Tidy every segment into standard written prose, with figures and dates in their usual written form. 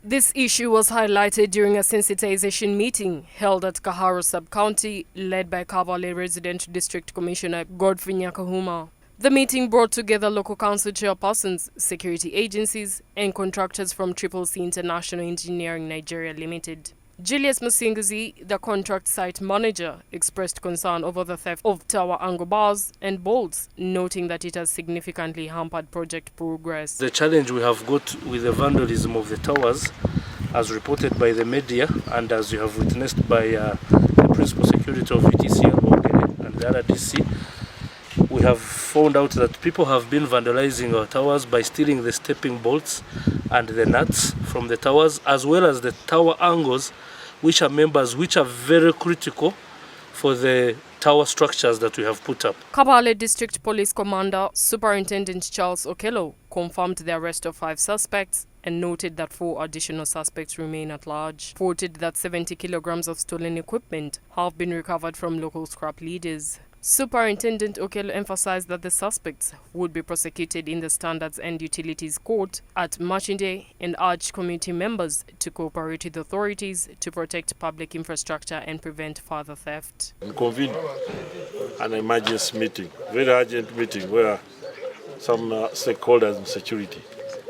This issue was highlighted during a sensitization meeting held at Kaharo sub-county, led by Kabale Resident District Commissioner Godfrey Nyakahuma. The meeting brought together local council chairpersons, security agencies, and contractors from CCC International Engineering Nigeria Limited. Julius Musinguzi, the contract site manager, expressed concern over the theft of tower angle bars and bolts, noting that it has significantly hampered project progress. The challenge we have got with the vandalism of the towers, as reported by the media and as you have witnessed by the principal security of VTC and the other DC, we have found out that people have been vandalizing our towers by stealing the stepping bolts and the nuts from the towers, as well as the tower angles, which are very critical for the tower structures that we have put up. Kabale District Police Commander Superintendent Charles Okello confirmed the arrest of 5 suspects and noted that 4 additional suspects remain at large. Reported that 70 kilograms of stolen equipment have been recovered from local scrap leaders. Superintendent Okello emphasized that the suspects would be prosecuted in the Standards and Utilities Court at Machinde and urged community members to cooperate with authorities to protect public infrastructure and prevent further theft. We convened an emergency meeting, very urgent meeting where some stakeholders in security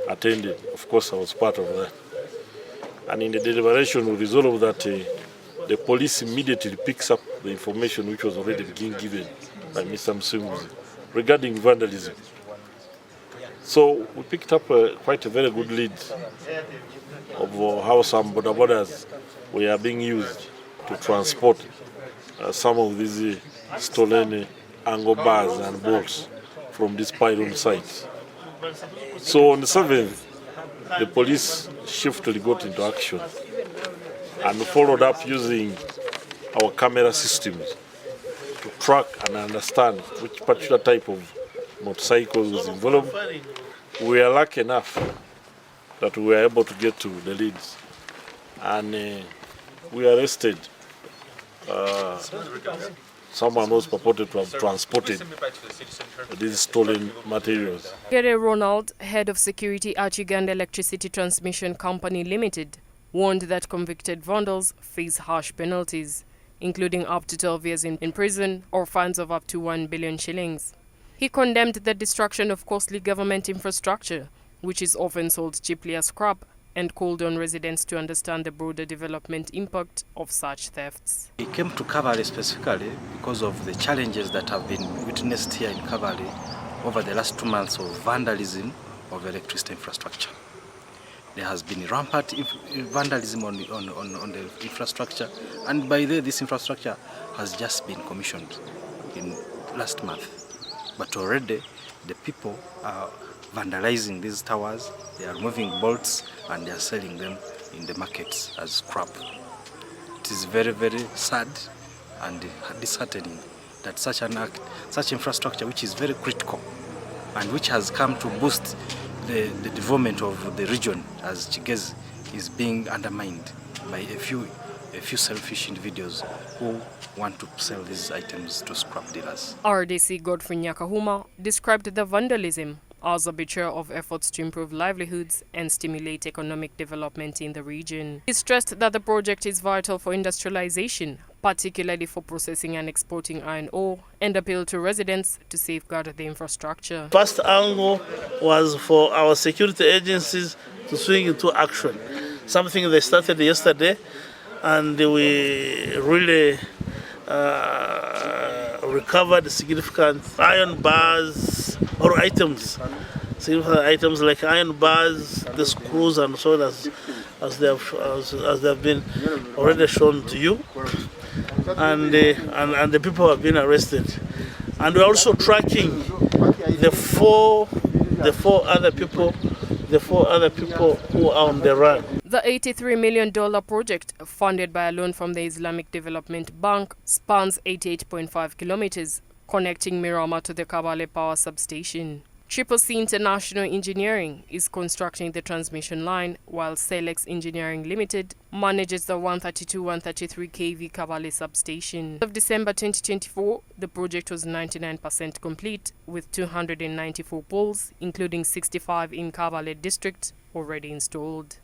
attended. Of course, I was part of that. And in the deliberation, we resolved that the police immediately picks up the information which was already being given by Mr. Musinguzi regarding vandalism. So we picked up quite a very good lead of how some bodabodas were being used to transport some of these stolen angle bars and bolts from these pylon sites. So on the 7th, the police shiftily got into action and followed up using our camera systems to track and understand which particular type of motorcycle was involved. We are lucky enough that we were able to get to the leads, and we arrested someone who was purported to have transported these stolen materials. Gere Ronald, head of security at Uganda Electricity Transmission Company Limited, warned that convicted vandals face harsh penalties, including up to 12 years in prison or fines of up to 1 billion shillings. He condemned the destruction of costly government infrastructure, which is often sold cheaply as scrap, and called on residents to understand the broader development impact of such thefts. We came to Kabale specifically because of the challenges that have been witnessed here in Kabale over the last 2 months of vandalism of electricity infrastructure. There has been rampant vandalism on the infrastructure, and by the way, this infrastructure has just been commissioned in last month. But already the people are vandalizing these towers, they are removing bolts and they are selling them in the markets as scrap. It is very, very sad and disheartening that such infrastructure, which is very critical and which has come to boost the development of the region as Chigezi, is being undermined by a few selfish individuals who want to sell these items to scrap dealers. RDC Godfrey Nyakahuma described the vandalism as a betrayal of efforts to improve livelihoods and stimulate economic development in the region. He stressed that the project is vital for industrialization, particularly for processing and exporting iron ore, and appealed to residents to safeguard the infrastructure. First angle was for our security agencies to swing into action, something they started yesterday, and we really recovered significant iron bars or items, significant items like iron bars, the screws, and so on, as they have been already shown to you. And the people have been arrested, and we're also tracking the four other people who are on the run. The $83 million project, funded by a loan from the Islamic Development Bank, spans 88.5 kilometers, connecting Mirama to the Kabale power substation. CCC International Engineering is constructing the transmission line, while Selex Engineering Limited manages the 132-133 kV Kabale substation. As of December 2024, the project was 99% complete, with 294 poles, including 65 in Kabale district already installed.